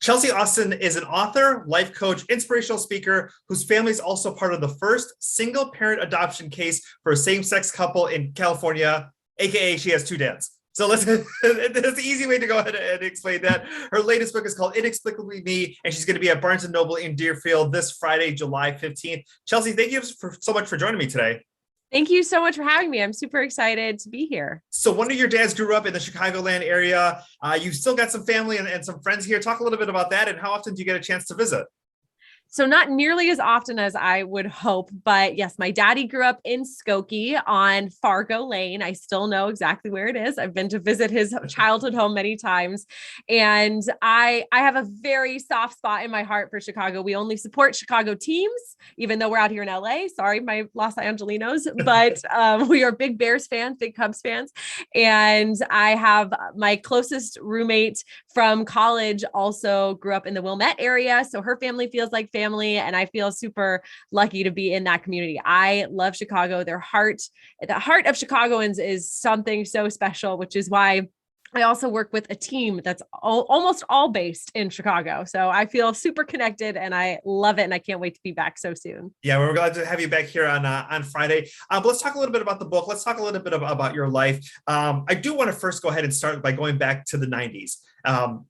Chelsea Austin is an author, life coach, inspirational speaker whose family is also part of the first single parent adoption case for a same-sex couple in California, aka she has two dads. So that's the easy way to go ahead and explain that. Her latest book is called Inexplicably Me, and she's going to be at Barnes & Noble in Deerfield this Friday, July 15th. Chelsea, thank you so much for joining me today. Thank you so much for having me. I'm super excited to be here. So one of your dads grew up in the Chicagoland area. You still got some family and some friends here. Talk a little bit about that and how often do you get a chance to visit? So not nearly as often as I would hope, but yes, my daddy grew up in Skokie on Fargo Lane. I still know exactly where it is. I've been to visit his childhood home many times. And I have a very soft spot in my heart for Chicago. We only support Chicago teams, even though we're out here in LA. Sorry, my Los Angelinos, but we are big Bears fans, big Cubs fans. And I have my closest roommate from college also grew up in the Wilmette area. So her family feels like family, and I feel super lucky to be in that community. I love Chicago. The heart of Chicagoans is something so special, which is why I also work with a team that's almost all based in Chicago. So I feel super connected and I love it. And I can't wait to be back so soon. Yeah, we're glad to have you back here on Friday. But let's talk a little bit about the book. Let's talk a little bit about your life. I do want to first go ahead and start by going back to the 90s.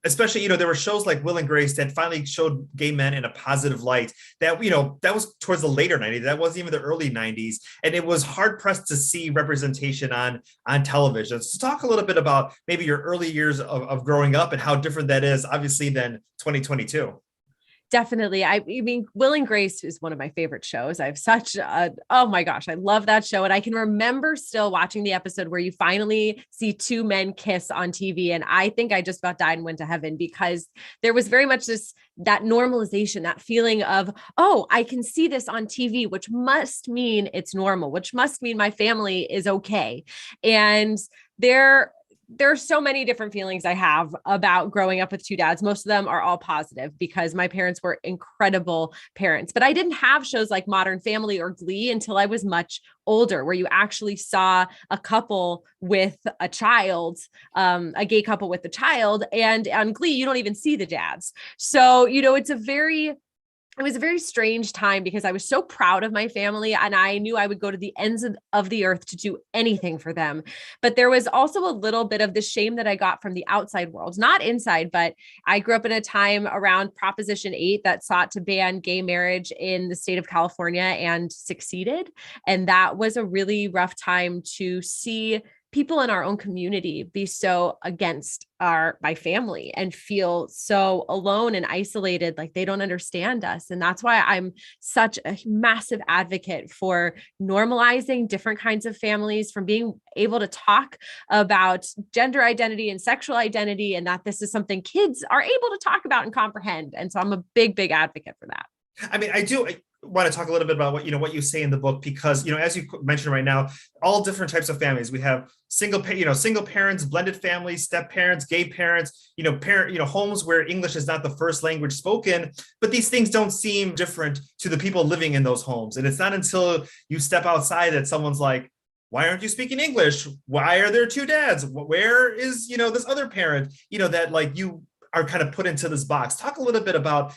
Especially, there were shows like Will and Grace that finally showed gay men in a positive light that, that was towards the later 90s. That wasn't even the early 90s. And it was hard pressed to see representation on television. So talk a little bit about maybe your early years of growing up and how different that is, obviously, than 2022. Definitely. I mean, Will and Grace is one of my favorite shows. I have oh my gosh, I love that show. And I can remember still watching the episode where you finally see two men kiss on TV. And I think I just about died and went to heaven because there was very much that normalization, that feeling of, oh, I can see this on TV, which must mean it's normal, which must mean my family is okay. And there are so many different feelings I have about growing up with two dads. Most of them are all positive because my parents were incredible parents, but I didn't have shows like Modern Family or Glee until I was much older, where you actually saw a couple with a child, a gay couple with a child. And on Glee, you don't even see the dads. So, it was a very strange time because I was so proud of my family and I knew I would go to the ends of the earth to do anything for them. But there was also a little bit of the shame that I got from the outside world, not inside, but I grew up in a time around Proposition 8 that sought to ban gay marriage in the state of California and succeeded. And that was a really rough time to see people in our own community be so against my family and feel so alone and isolated, like they don't understand us. And that's why I'm such a massive advocate for normalizing different kinds of families, from being able to talk about gender identity and sexual identity, and that this is something kids are able to talk about and comprehend. And so I'm a big, big advocate for that. I mean, I want to talk a little bit about what you say in the book, because, as you mentioned right now, all different types of families. We have single parents, blended families, step parents, gay parents, homes where English is not the first language spoken, but these things don't seem different to the people living in those homes. And it's not until you step outside that someone's like, why aren't you speaking English? Why are there two dads? Where is, this other parent, that like you are kind of put into this box. Talk a little bit about,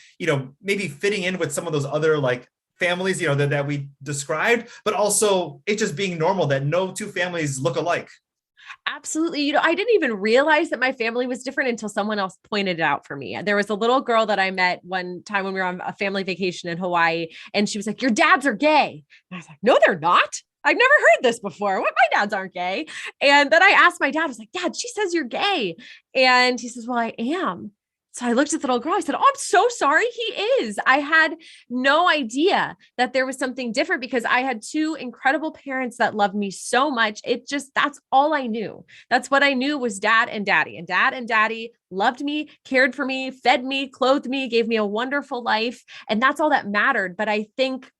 maybe fitting in with some of those other like families, that we described, but also it just being normal that no two families look alike. Absolutely. I didn't even realize that my family was different until someone else pointed it out for me. There was a little girl that I met one time when we were on a family vacation in Hawaii, and she was like, "Your dads are gay." And I was like, "No, they're not. I've never heard this before. What? My dads aren't gay." And then I asked my dad, I was like, "Dad, she says you're gay." And he says, "Well, I am." So I looked at the little girl. I said, "Oh, I'm so sorry. He is." I had no idea that there was something different because I had two incredible parents that loved me so much. That's all I knew. That's what I knew was dad and daddy. And dad and daddy loved me, cared for me, fed me, clothed me, gave me a wonderful life. And that's all that mattered. But I think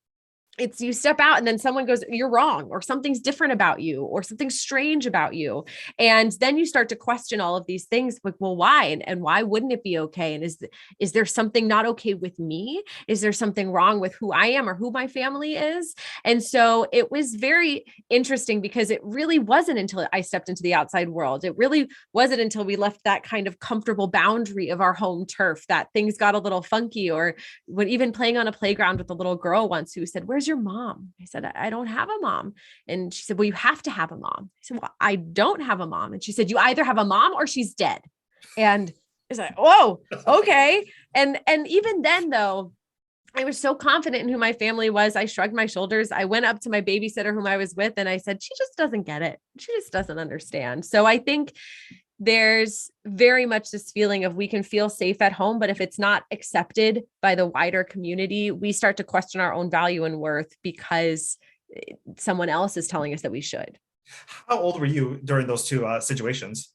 it's you step out and then someone goes, you're wrong, or something's different about you, or something strange about you. And then you start to question all of these things like, well, why? And why wouldn't it be okay? And is there something not okay with me? Is there something wrong with who I am or who my family is? And so it was very interesting because it really wasn't until I stepped into the outside world. It really wasn't until we left that kind of comfortable boundary of our home turf that things got a little funky. Or when even playing on a playground with a little girl once who said, "Where's your mom?" I said, "I don't have a mom." And she said, "Well, you have to have a mom." I said, "Well, I don't have a mom." And she said, "You either have a mom or she's dead." And it's like, whoa, okay. And even then though, I was so confident in who my family was. I shrugged my shoulders. I went up to my babysitter whom I was with and I said, she just doesn't get it. She just doesn't understand. So I think there's very much this feeling of we can feel safe at home, but if it's not accepted by the wider community, we start to question our own value and worth because someone else is telling us that we should. How old were you during those two situations?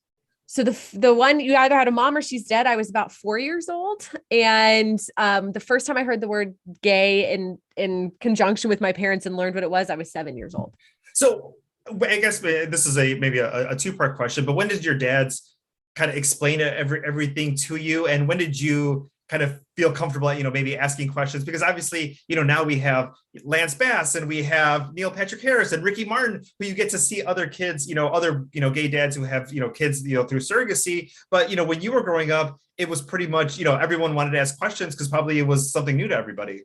So the one, you either had a mom or she's dead. I was about 4 years old, and the first time I heard the word gay in conjunction with my parents and learned what it was, I was 7 years old. So I guess this is maybe a two-part question, but when did your dad's kind of explain everything to you, and when did you kind of feel comfortable, maybe asking questions? Because obviously, now we have Lance Bass and we have Neil Patrick Harris and Ricky Martin, who you get to see other kids, other, gay dads who have, kids, through surrogacy. But, when you were growing up, it was pretty much, everyone wanted to ask questions because probably it was something new to everybody.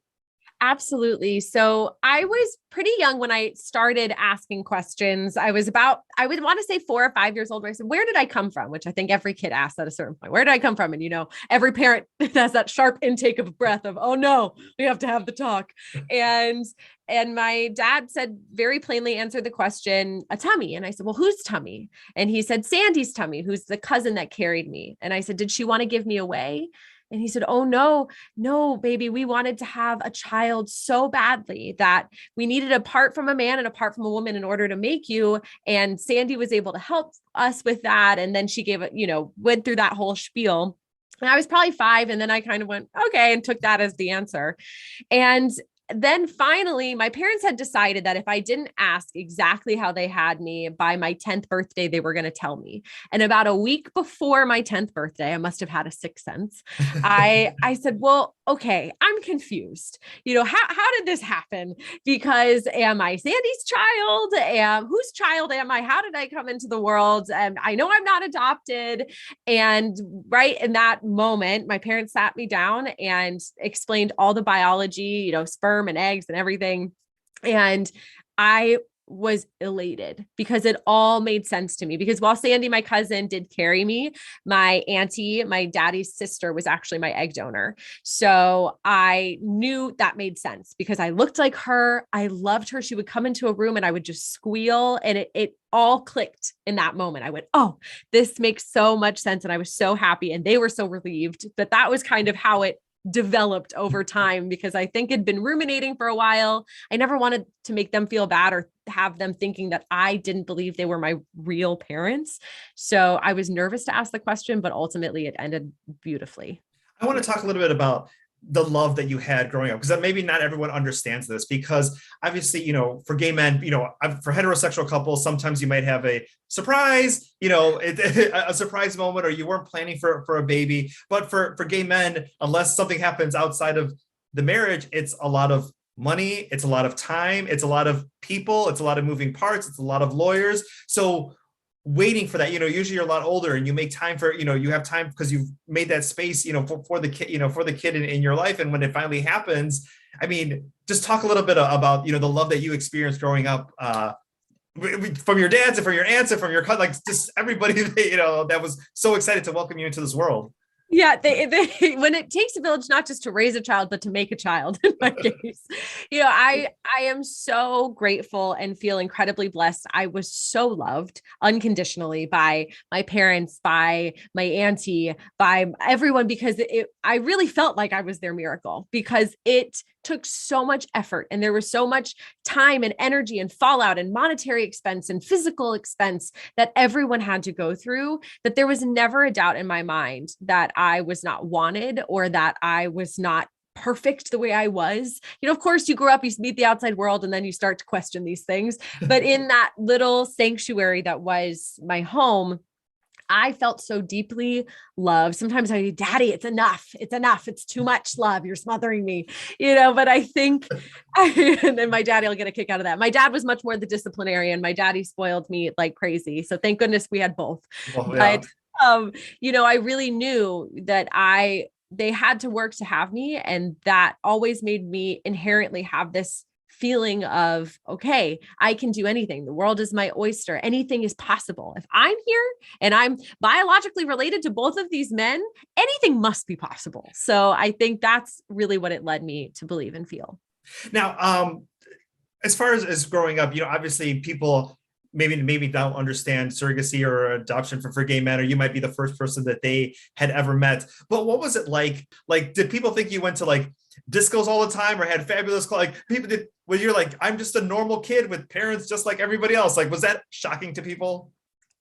Absolutely. So I was pretty young when I started asking questions. I would want to say 4 or 5 years old, where I said, where did I come from? Which I think every kid asks at a certain point, where did I come from? And, every parent has that sharp intake of breath of, oh no, we have to have the talk. And my dad said very plainly, answered the question, a tummy. And I said, well, whose tummy? And he said, Sandy's tummy, who's the cousin that carried me. And I said, did she want to give me away? And he said, oh, no, baby, we wanted to have a child so badly that we needed a part from a man and a part from a woman in order to make you. And Sandy was able to help us with that. And then she gave it, went through that whole spiel. And I was probably 5. And then I kind of went, okay, and took that as the answer. And then finally, my parents had decided that if I didn't ask exactly how they had me by my 10th birthday, they were going to tell me. And about a week before my 10th birthday, I must have had a sixth sense. I said, well, okay, I'm confused. How did this happen? Because am I Sandy's child? Whose child am I? How did I come into the world? And I know I'm not adopted. And right in that moment, my parents sat me down and explained all the biology, sperm and eggs and everything. And I was elated because it all made sense to me. Because while Sandy, my cousin, did carry me, my auntie, my daddy's sister, was actually my egg donor. So I knew that made sense because I looked like her. I loved her. She would come into a room and I would just squeal, and it all clicked in that moment. I went, oh, this makes so much sense. And I was so happy. And they were so relieved that was kind of how it developed over time, because I think it'd been ruminating for a while. I never wanted to make them feel bad or have them thinking that I didn't believe they were my real parents. So I was nervous to ask the question, but ultimately it ended beautifully. I want to talk a little bit about the love that you had growing up, because maybe not everyone understands this, because obviously, for gay men, for heterosexual couples, sometimes you might have a surprise, a surprise moment, or you weren't planning for a baby. But for gay men, unless something happens outside of the marriage, it's a lot of money, it's a lot of time, it's a lot of people, it's a lot of moving parts, it's a lot of lawyers. So waiting for that, usually you're a lot older and you make time for, you have time because you've made that space, for the kid, for the kid in your life. And when it finally happens, I mean, just talk a little bit about, the love that you experienced growing up, from your dads and from your aunts and from your, like, just everybody, that was so excited to welcome you into this world. Yeah, they when it takes a village, not just to raise a child, but to make a child, in my case, I am so grateful and feel incredibly blessed. I was so loved unconditionally by my parents, by my auntie, by everyone, because I really felt like I was their miracle, because it took so much effort and there was so much time and energy and fallout and monetary expense and physical expense that everyone had to go through, that there was never a doubt in my mind that I was not wanted or that I was not perfect the way I was. Of course you grow up, you meet the outside world, and then you start to question these things. But in that little sanctuary that was my home, I felt so deeply loved. Sometimes I say, Daddy, it's enough. It's enough. It's too much love. You're smothering me, but I think, and then my daddy will get a kick out of that. My dad was much more the disciplinarian. My daddy spoiled me like crazy. So thank goodness we had both. Well, yeah. But, I really knew that they had to work to have me. And that always made me inherently have this feeling of, okay, I can do anything. The world is my oyster. Anything is possible. If I'm here and I'm biologically related to both of these men, anything must be possible. So I think that's really what it led me to believe and feel. Now, as far as growing up, obviously people maybe don't understand surrogacy or adoption for gay men, or you might be the first person that they had ever met. But what was it like? Like, did people think you went to like discos all the time or had fabulous when you're like, I'm just a normal kid with parents just like everybody else? Like, was that shocking to people?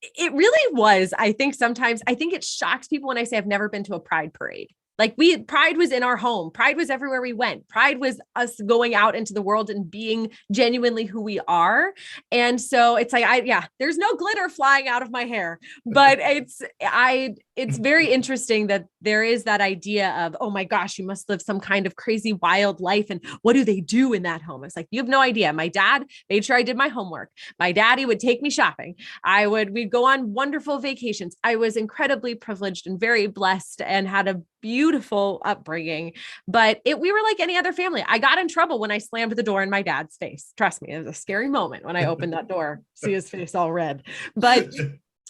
It really was. I think it shocks people when I say I've never been to a pride parade. Like pride was in our home. Pride was everywhere we went. Pride was us going out into the world and being genuinely who we are. And so it's like, there's no glitter flying out of my hair, but it's very interesting that there is that idea of, oh my gosh, you must live some kind of crazy wild life. And what do they do in that home? It's like, you have no idea. My dad made sure I did my homework. My daddy would take me shopping. We'd go on wonderful vacations. I was incredibly privileged and very blessed and had a beautiful upbringing, but we were like any other family. I got in trouble when I slammed the door in my dad's face. Trust me, it was a scary moment when I opened that door, see his face all red, but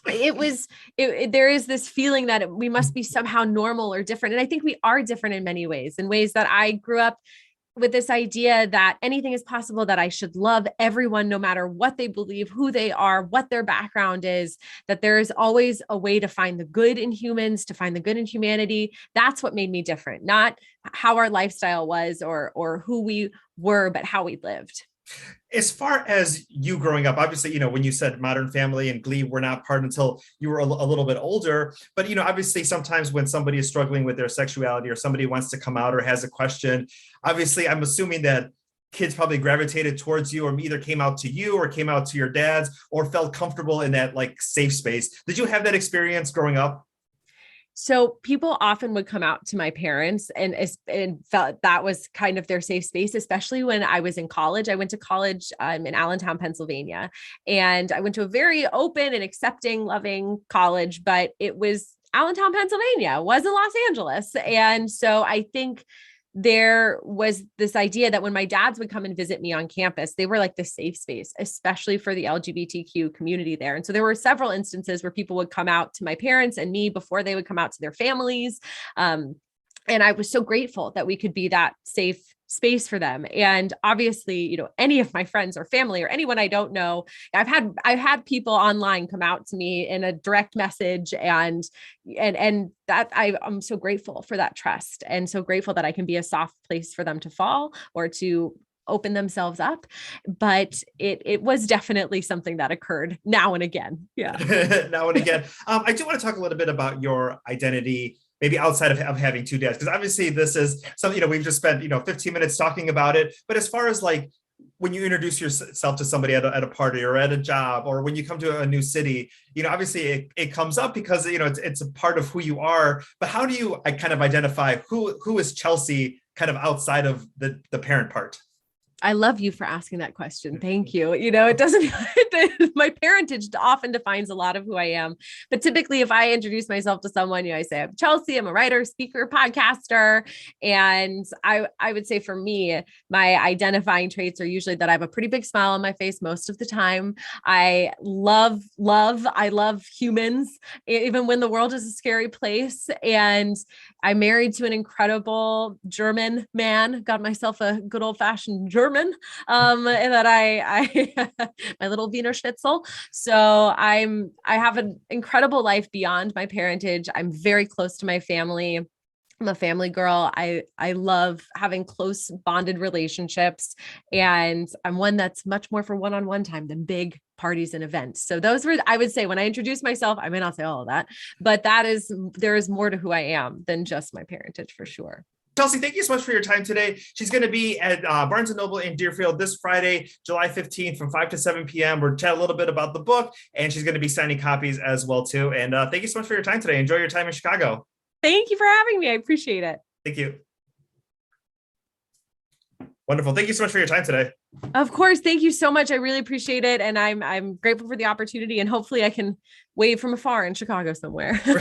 there is this feeling that we must be somehow normal or different. And I think we are different in many ways, in ways that I grew up with this idea that anything is possible, that I should love everyone, no matter what they believe, who they are, what their background is, that there is always a way to find the good in humans, to find the good in humanity. That's what made me different, not how our lifestyle was or who we were, but how we lived. As far as you growing up, obviously, when you said Modern Family and Glee were not part until you were a little bit older, but, obviously sometimes when somebody is struggling with their sexuality or somebody wants to come out or has a question, obviously I'm assuming that kids probably gravitated towards you or either came out to you or came out to your dads or felt comfortable in that like safe space. Did you have that experience growing up? So people often would come out to my parents and felt that was kind of their safe space, especially when I was in college. I went to college in Allentown, Pennsylvania, and I went to a very open and accepting, loving college, but it was Allentown, Pennsylvania, it wasn't Los Angeles. And so I think there was this idea that when my dads would come and visit me on campus, they were like the safe space, especially for the LGBTQ community there. And so there were several instances where people would come out to my parents and me before they would come out to their families. And I was so grateful that we could be that safe space for them. And obviously, any of my friends or family or anyone I don't know, I've had people online come out to me in a direct message and that I'm so grateful for that trust and so grateful that I can be a soft place for them to fall or to open themselves up. But it was definitely something that occurred now and again. Yeah. Now and again. I do want to talk a little bit about your identity, maybe outside of having two dads, because obviously this is something, we've just spent, 15 minutes talking about it. But as far as like when you introduce yourself to somebody at a party or at a job, or when you come to a new city, obviously it comes up because, it's a part of who you are. But how do you kind of identify who is Chelsea kind of outside of the parent part? I love you for asking that question. Thank you. It doesn't, my parentage often defines a lot of who I am, but typically if I introduce myself to someone, I say, I'm Chelsea, I'm a writer, speaker, podcaster. And I would say for me, my identifying traits are usually that I have a pretty big smile on my face most of the time. I love humans, even when the world is a scary place. And I'm married to an incredible German man, got myself a good old fashioned German, and that I my little Wiener Schnitzel. So I have an incredible life beyond my parentage. I'm very close to my family. I'm a family girl. I love having close bonded relationships, and I'm one that's much more for one-on-one time than big parties and events. So those were, I would say, when I introduce myself, I may not say all of that, but there is more to who I am than just my parentage for sure. Chelsea, thank you so much for your time today. She's going to be at Barnes & Noble in Deerfield this Friday, July 15th from 5 to 7 p.m. We're chatting a little bit about the book, and she's going to be signing copies as well, too. And thank you so much for your time today. Enjoy your time in Chicago. Thank you for having me. I appreciate it. Thank you. Wonderful. Thank you so much for your time today. Of course. Thank you so much. I really appreciate it. And I'm grateful for the opportunity, and hopefully I can wave from afar in Chicago somewhere. For sure.